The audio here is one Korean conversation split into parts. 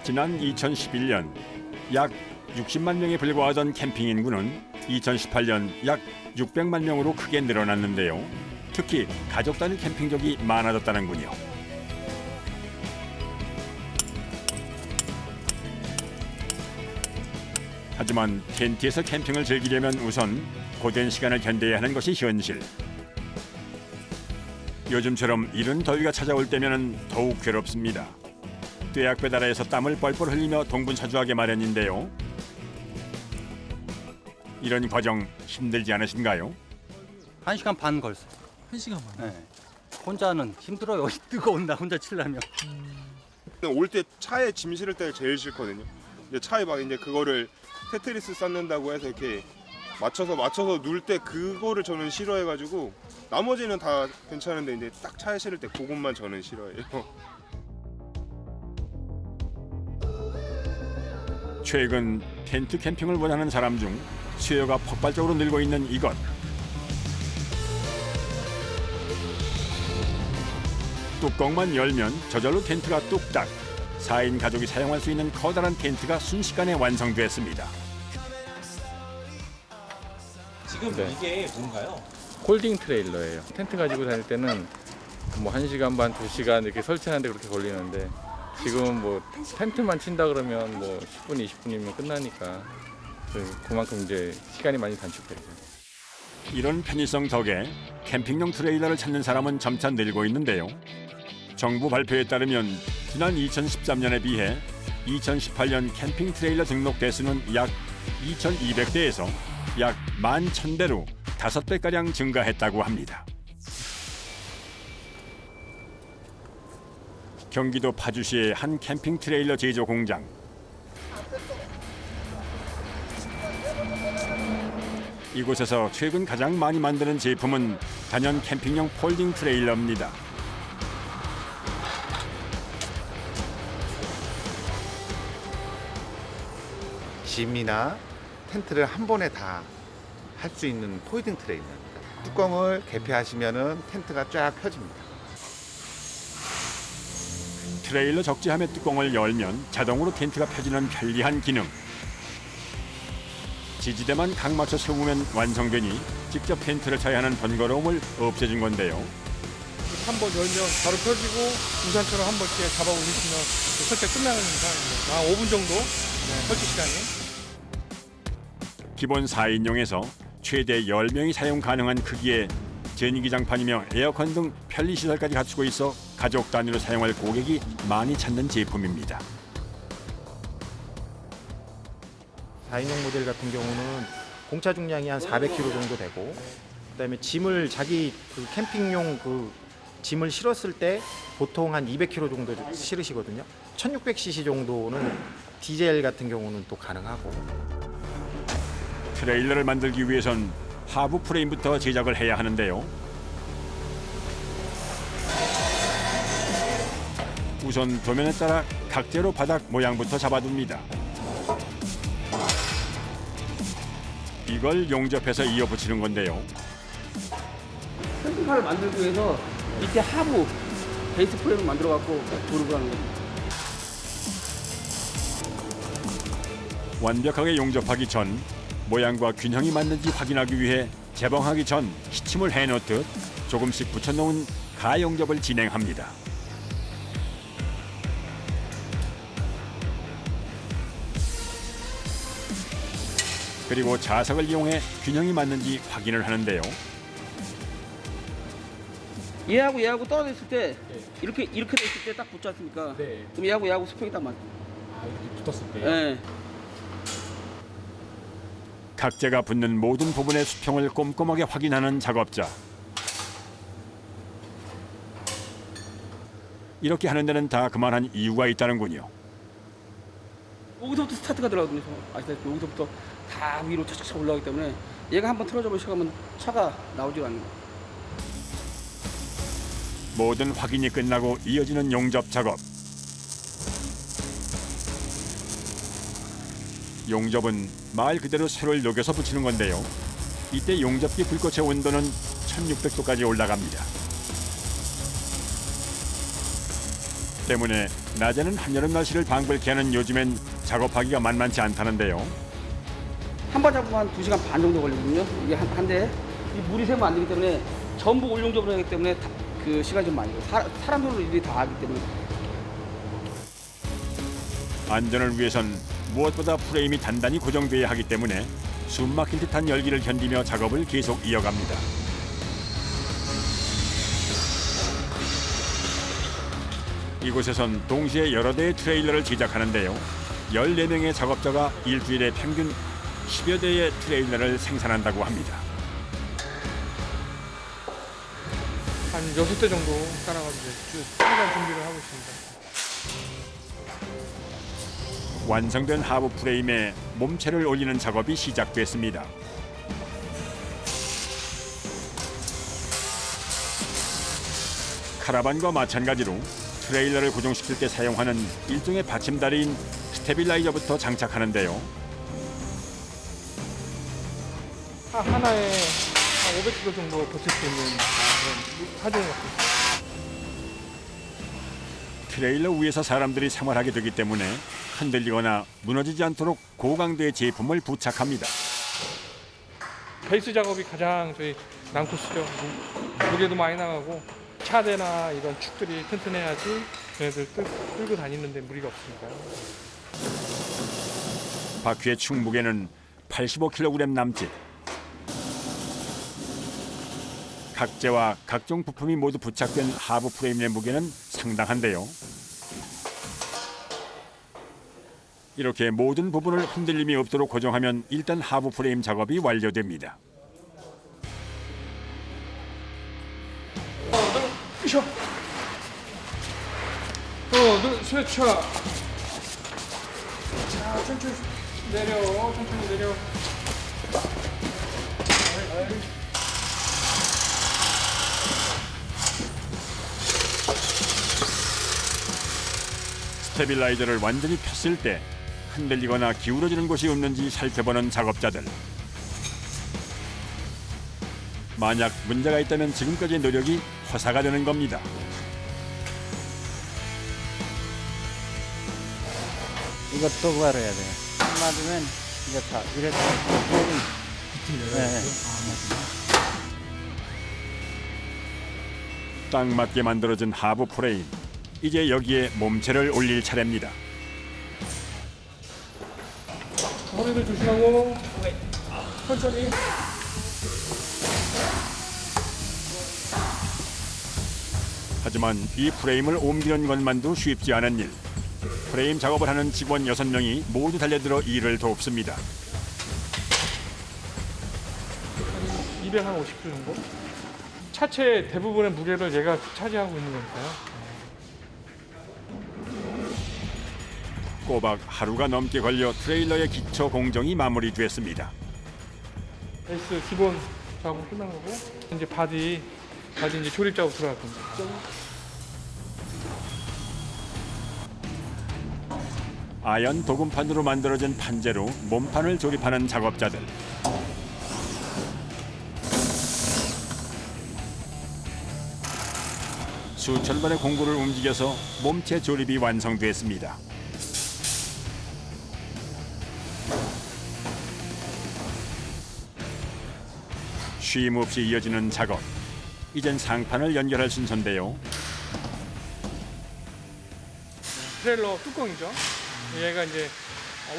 지난 2011년 약 60만 명에 불과하던 캠핑 인구는 2018년 약 600만 명으로 크게 늘어났는데요. 특히 가족 단위 캠핑족이 많아졌다는군요. 하지만 텐트에서 캠핑을 즐기려면 우선 고된 시간을 견뎌야 하는 것이 현실. 요즘처럼 이른 더위가 찾아올 때면 더욱 괴롭습니다. 뙤약볕 땀을 뻘뻘 흘리며 동분서주하게 마련인데요. 이런 과정 힘들지 않으신가요? 1시간 반 걸었어요. 1시간 만. 네. 혼자는 힘들어요. 뜨거운 나 혼자 치려면. 올 때 차에 짐 실을 때가 제일 싫거든요. 근데 차에 막 이제 그거를 테트리스 쌓는다고 해서 이렇게 맞춰서 누울 때 그거를 저는 싫어해가지고 나머지는 다 괜찮은데 이제 딱 차에 실을 때 그것만 저는 싫어해요. 최근 텐트 캠핑을 원하는 사람 중 수요가 폭발적으로 늘고 있는 이것. 뚜껑만 열면 저절로 텐트가 뚝딱. 4인 가족이 사용할 수 있는 커다란 텐트가 순식간에 완성됐습니다. 지금 네. 이게 뭔가요? 홀딩 트레일러예요. 텐트 가지고 다닐 때는 뭐 1시간 반, 2시간 이렇게 설치하는데 그렇게 걸리는데 지금 뭐 텐트만 친다 그러면 뭐 10분, 20분이면 끝나니까 그만큼 이제 시간이 많이 단축되죠. 이런 편의성 덕에 캠핑용 트레일러를 찾는 사람은 점차 늘고 있는데요. 정부 발표에 따르면 지난 2013년에 비해 2018년 캠핑 트레일러 등록 대수는 약 2,200대에서 약 11,000대로 5배가량 증가했다고 합니다. 경기도 파주시의 한 캠핑 트레일러 제조 공장. 이곳에서 최근 가장 많이 만드는 제품은 단연 캠핑용 폴딩 트레일러입니다. 짐이나 텐트를 한 번에 다 할 수 있는 폴딩 트레일러입니다. 뚜껑을 개폐하시면은 텐트가 쫙 펴집니다. 트레일러 적재함의 뚜껑을 열면 자동으로 텐트가 펴지는 편리한 기능. 지지대만 각 맞춰 세우면 완성되니 직접 텐트를 쳐야 하는 번거로움을 없애준 건데요. 한번 열면 바로 펴지고 우산처럼 한 번 이렇게 잡아 올리시면 설치가 끝나는 상황입니다. 한 5분 정도 설치 시간이. 기본 4인용에서 최대 10명이 사용 가능한 크기의 전기장판이며 에어컨 등 편리시설까지 갖추고 있어 가족 단위로 사용할 고객이 많이 찾는 제품입니다. 4인용 모델 같은 경우는 공차 중량이 한 400kg 정도 되고, 그다음에 짐을 자기 그 캠핑용 그 짐을 실었을 때 보통 한 200kg 정도 실으시거든요. 1600cc 정도는 디젤 같은 경우는 또 가능하고. 트레일러를 만들기 위해선 하부 프레임부터 제작을 해야 하는데요. 우선 도면에 따라 각재로 바닥 모양부터 잡아둡니다. 이걸 용접해서 이어붙이는 건데요. 캠핑카를 만들기 위해서 밑에 하부 베이스 프레임을 만들어갖고 도르고 하는 겁니다. 완벽하게 용접하기 전 모양과 균형이 맞는지 확인하기 위해 재봉하기 전 시침을 해놓듯 조금씩 붙여놓은 가용접을 진행합니다. 그리고 자석을 이용해 균형이 맞는지 확인을 하는데요. 얘하고 떨어져 있을 때 이렇게 돼 있을 때 딱 붙지 않습니까? 네. 그럼 얘하고 스펙이 딱 맞. 아, 이렇게 붙었을 때요? 네. 각재가 붙는 모든 부분의 수평을 꼼꼼하게 확인하는 작업자. 이렇게 하는 데는 다 그만한 이유가 있다는군요. 여기서부터 스타트가 들어가거든요. 아시다시피 여기서부터 다 위로 차차차 올라가기 때문에 얘가 한번 틀어져 시작하면 차가 나오지가 않는 거예요. 모든 확인이 끝나고 이어지는 용접 작업. 용접은 말 그대로 쇠를 녹여서 붙이는 건데요. 이때 용접기 불꽃의 온도는 1600도까지 올라갑니다. 때문에 낮에는 한여름 날씨를 방불케 하는 요즘엔 작업하기가 만만치 않다는데요. 한 번 잡으면 한 2시간 반 정도 걸리거든요. 이게 한 대에 이 물이 새면 안 되기 때문에 전부 올용접으로 하기 때문에 그 시간이 좀 많이 걸려요. 사람 손으로 일일이 다 하기 때문에. 안전을 위해선 무엇보다 프레임이 단단히 고정돼야 하기 때문에 숨 막힐 듯한 열기를 견디며 작업을 계속 이어갑니다. 이곳에선 동시에 여러 대의 트레일러를 제작하는데요. 14명의 작업자가 일주일에 평균 10여 대의 트레일러를 생산한다고 합니다. 한 6대 정도 깔아가지고 이제 생산 준비를 하고 있습니다. 완성된 하부 프레임에 몸체를 올리는 작업이 시작됐습니다. 카라반과 마찬가지로 트레일러를 고정시킬 때 사용하는 일종의 받침다리인 스테빌라이저부터 장착하는데요. 하나에 한 500kg 정도 버틸 수 있는 그런 하중을 갖고 있습니다. 트레일러 위에서 사람들이 생활하게 되기 때문에 흔들리거나 무너지지 않도록 고강도의 제품을 부착합니다. 베이스 작업이 가장 저희 난코스죠. 무게도 많이 나가고 차대나 이런 축들이 튼튼해야지 얘네들 끌고 다니는데 무리가 없으니까요. 바퀴의 축 무게는 85kg 남짓. 각재와 각종 부품이 모두 부착된 하부 프레임의 무게는 상당한데요. 이렇게 모든 부분을 흔들림이 없도록 고정하면 일단 하부 프레임 작업이 완료됩니다. 으쌰! 세차! 자, 천천히 내려, 천천히 내려. 스테빌라이저를 완전히 폈을 때 흔들리거나 기울어지는 곳이 없는지 살펴보는 작업자들. 만약 문제가 있다면 지금까지의 노력이 허사가 되는 겁니다. 이것도 구하러야 돼요. 맞으면 이제 다 이래서 네. 딱 맞게 만들어진 하부 프레임. 이제 여기에 몸체를 올릴 차례입니다. 허리를 조심하고 천천히. 하지만 이 프레임을 옮기는 것만도 쉽지 않은 일. 프레임 작업을 하는 직원 6명이 모두 달려들어 일을 돕습니다. 250kg 정도? 차체 대부분의 무게를 얘가 차지하고 있는 거니까요. 꼬박 하루가 넘게 걸려 트레일러의 기초 공정이 마무리됐습니다. 베이스 기본 작업 끝난 거고 이제 바디 이제 조립 작업 들어갈 겁니다. 아연 도금판으로 만들어진 판재로 몸판을 조립하는 작업자들. 수천 번의 공구를 움직여서 몸체 조립이 완성됐습니다. 쉼 없이 이어지는 작업. 이젠 상판을 연결할 순서인데요. 트레일러 뚜껑이죠. 얘가 이제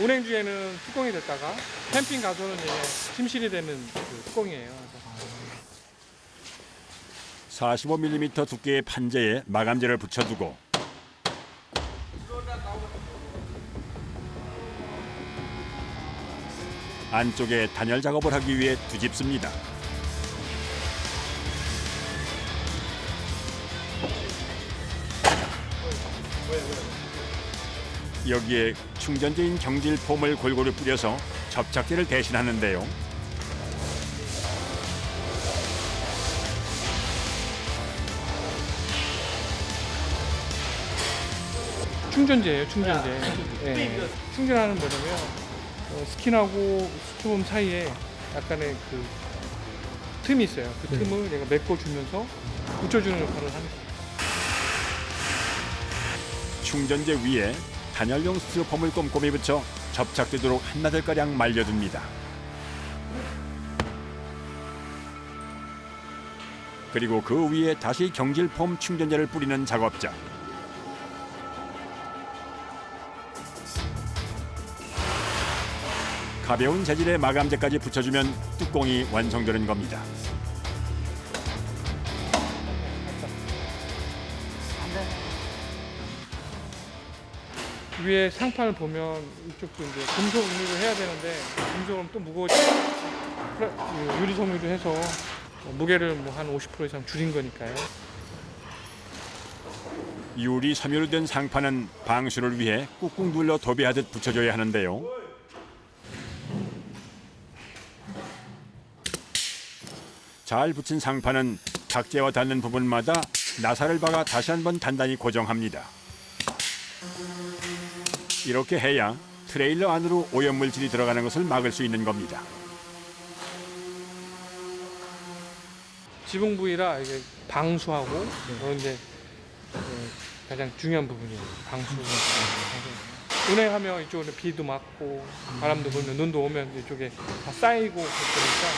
운행 중에는 뚜껑이 됐다가 캠핑 가서는 이제 침실이 되는 그 뚜껑이에요. 45mm 두께의 판재에 마감재를 붙여두고 안쪽에 단열 작업을 하기 위해 뒤집습니다. 여기에 충전재인 경질 폼을 골고루 뿌려서 접착제를 대신하는데요. 충전재예요, 충전재. 예. 충전하는 뭐냐면 스킨하고 스키몸 사이에 약간의 그 틈이 있어요. 그 틈을 내가 메꿔주면서 붙여주는 역할을 하는 거예요. 충전재 위에 단열용 스티로폼을 꼼꼼히 붙여 접착되도록 한나절가량 말려둡니다. 그리고 그 위에 다시 경질폼 충전재를 뿌리는 작업자. 가벼운 재질의 마감재까지 붙여주면 뚜껑이 완성되는 겁니다. 위에 상판을 보면 이쪽도 이제 금속 의미로 해야 되는데 금속은 또 무거워지 유리 섬유로 해서 무게를 뭐 한 50% 이상 줄인 거니까요. 유리 섬유로 된 상판은 방수를 위해 꾹꾹 눌러 도배하듯 붙여줘야 하는데요. 잘 붙인 상판은 각재와 닿는 부분마다 나사를 박아 다시 한번 단단히 고정합니다. 이렇게 해야 트레일러 안으로 오염물질이 들어가는 것을 막을 수 있는 겁니다. 지붕 부위라 이게 방수하고 이제 가장 중요한 부분이에요. 방수. 운행하면 이쪽으로 비도 맞고 바람도 불면 눈도 오면 이쪽에 다 쌓이고 그러니까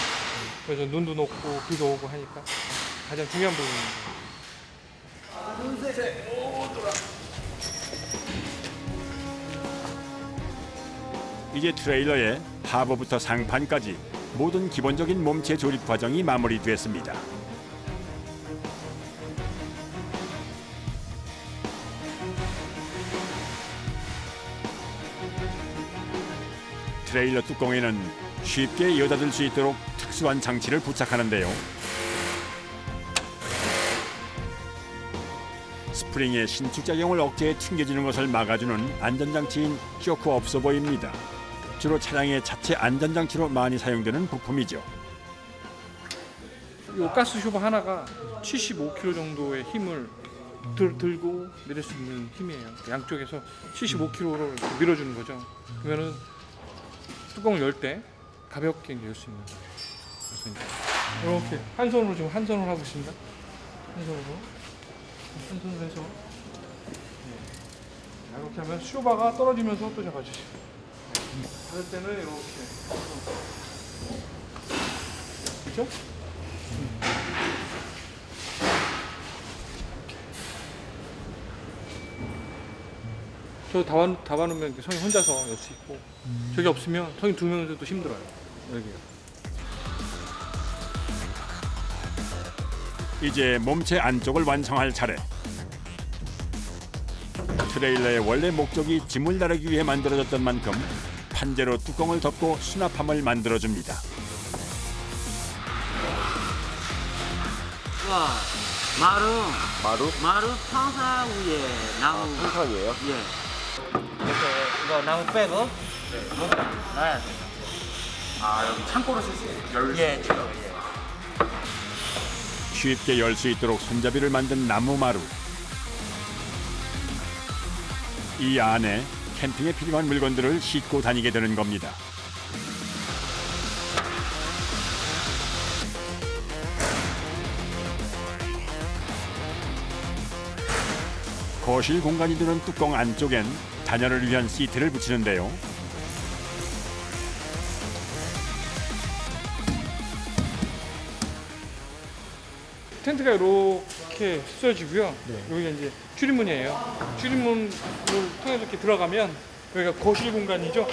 그래서 눈도 녹고 비도 오고 하니까 가장 중요한 부분입니다. 이제 트레일러의 하부부터 상판까지 모든 기본적인 몸체 조립 과정이 마무리됐습니다. 트레일러 뚜껑에는 쉽게 여닫을 수 있도록 특수한 장치를 부착하는데요. 스프링의 신축작용을 억제해 튕겨지는 것을 막아주는 안전장치인 쇼크 없어 보입니다. 주로 차량의 자체 안전장치로 많이 사용되는 부품이죠. 이 가스 쇼버 하나가 75kg 정도의 힘을 들고 내릴 수 있는 힘이에요. 양쪽에서 75kg로 밀어주는 거죠. 그러면은 뚜껑을 열 때 가볍게 열 수 있는 거예요. 그래서 이제 이렇게 한 손으로 지금 한 손으로 하고 있습니다. 한 손으로 해서 이렇게 하면 쇼바가 떨어지면서 또 잡아주시고. 할 때는 이렇게. 그렇죠? 저 다와놓으면 성이 혼자서 열 수 있고 저기 없으면 성이 두 명이서도 힘들어요. 여기가. 이제 몸체 안쪽을 완성할 차례. 트레일러의 원래 목적이 짐을 나르기 위해 만들어졌던 만큼 판재로 뚜껑을 덮고 수납함을 만들어줍니다. 마루 평상 위에 나무. 평상이에요? 예. 이거 나무 빼고. 네. 여기 창고로 쓸 수 있어요. 예. 쉽게 열 수 있도록 손잡이를 만든 나무 마루. 이 안에 캠핑에 필요한 물건들을 싣고 다니게 되는 겁니다. 거실 공간이 드는 뚜껑 안쪽엔 단열을 위한 시트를 붙이는데요. 텐트가 이렇게 쓰여지고요. 여기가 이제 출입문이에요. 출입문을 통해서 이렇게 들어가면 여기가 거실 공간이죠.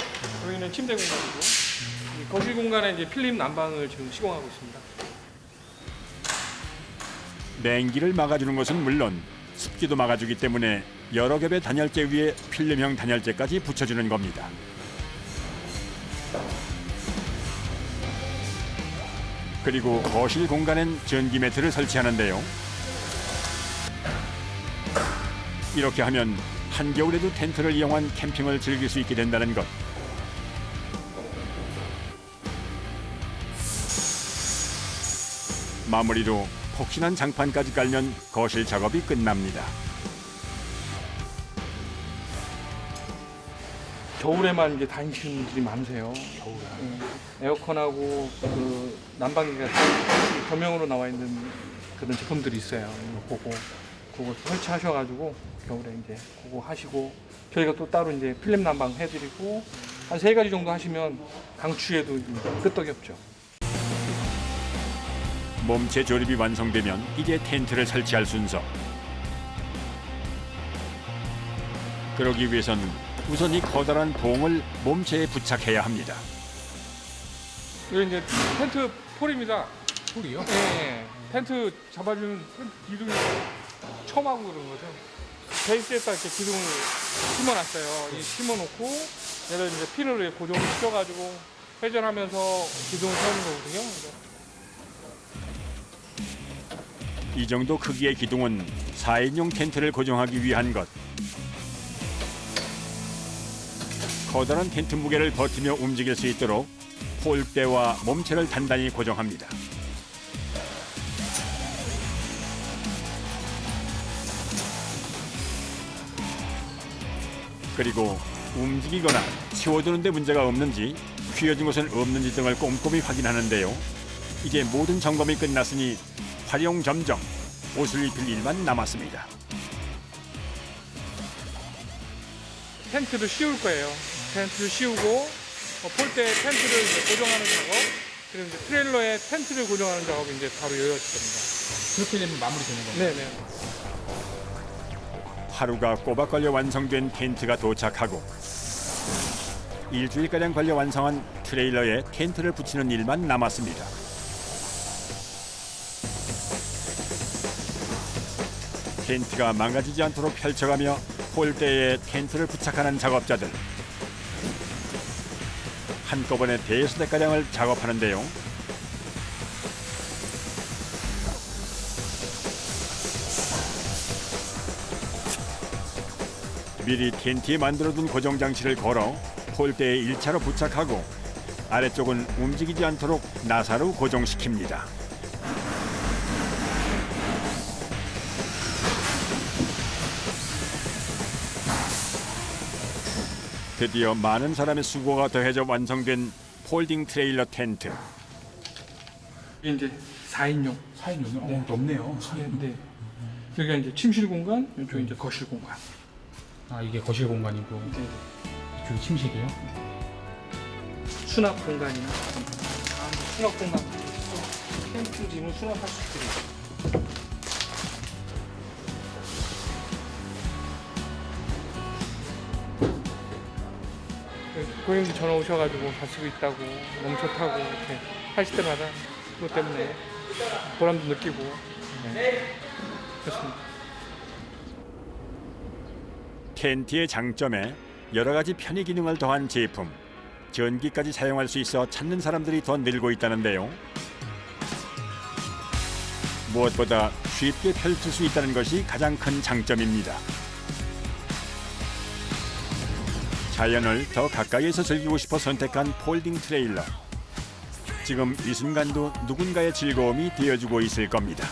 여기는 침대 공간이고 이 거실 공간에 이제 필름 난방을 지금 시공하고 있습니다. 냉기를 막아주는 것은 물론 습기도 막아주기 때문에 여러 겹의 단열재 위에 필름형 단열재까지 붙여주는 겁니다. 그리고 거실 공간엔 전기 매트를 설치하는데요. 이렇게 하면 한겨울에도 텐트를 이용한 캠핑을 즐길 수 있게 된다는 것. 마무리로 폭신한 장판까지 깔면 거실 작업이 끝납니다. 겨울에만 이제 다니시는 분들이 많으세요. 겨울에. 에어컨하고 그 난방기가 겸용으로 나와 있는 그런 제품들이 있어요. 이거 보고 그거 설치하셔가지고 겨울에 이제 그거 하시고 저희가 또 따로 이제 필름 난방 해드리고 한 3가지 정도 하시면 강추위에도 끄떡이 없죠. 몸체 조립이 완성되면 이제 텐트를 설치할 순서. 그러기 위해선 우선 이 커다란 봉을 몸체에 부착해야 합니다. 이거 이제 텐트 폴입니다. 폴이요? 네, 텐트 잡아주는 텐트 기둥이 처음 하고 그런 거죠. 베이스에다 이렇게 기둥을 심어놨어요. 이 심어놓고 얘를 이제 핀으로 고정을 시켜가지고 회전하면서 기둥을 세우는 거거든요. 이 정도 크기의 기둥은 4인용 텐트를 고정하기 위한 것. 커다란 텐트 무게를 버티며 움직일 수 있도록 폴대와 몸체를 단단히 고정합니다. 그리고 움직이거나 세워두는 데 문제가 없는지, 휘어진 곳은 없는지 등을 꼼꼼히 확인하는데요. 이제 모든 점검이 끝났으니 활용 점정, 옷을 입힐 일만 남았습니다. 텐트를 씌울 거예요. 텐트를 씌우고 폴대에 텐트를 이제 고정하는 작업, 그리고 이제 트레일러에 텐트를 고정하는 작업이 이제 바로 이어질 겁니다. 그렇게 되면 마무리 되는 거예요? 네네. 하루가 꼬박 걸려 완성된 텐트가 도착하고 일주일가량 걸려 완성한 트레일러에 텐트를 붙이는 일만 남았습니다. 텐트가 망가지지 않도록 펼쳐가며 폴대에 텐트를 부착하는 작업자들. 한꺼번에 대여섯대가량을 작업하는데요. 미리 텐트에 만들어둔 고정 장치를 걸어 폴대에 1차로 부착하고 아래쪽은 움직이지 않도록 나사로 고정시킵니다. 드디어 많은 사람의 수고가 더해져 완성된 폴딩 트레일러 텐트. 이게 이제 4인용. 4인용이요? 네. 넓네요. 네, 네. 여기가 이제 침실 공간, 이쪽 이제 거실 공간. 아, 이게 거실 공간이고 네. 이쪽이 침실이요? 수납 공간이나 수납 공간. 캠핑짐을 수납할 수 있도록. 고객님 전화 오셔가지고 가시고 있다고 너무 좋다고 이렇게 하실 때마다 그것 때문에 보람도 느끼고 그렇습니다. 텐트의 장점에 여러 가지 편의 기능을 더한 제품. 전기까지 사용할 수 있어 찾는 사람들이 더 늘고 있다는데요. 무엇보다 쉽게 펼칠 수 있다는 것이 가장 큰 장점입니다. 자연을 더 가까이에서 즐기고 싶어 선택한 폴딩 트레일러. 지금 이 순간도 누군가의 즐거움이 되어주고 있을 겁니다.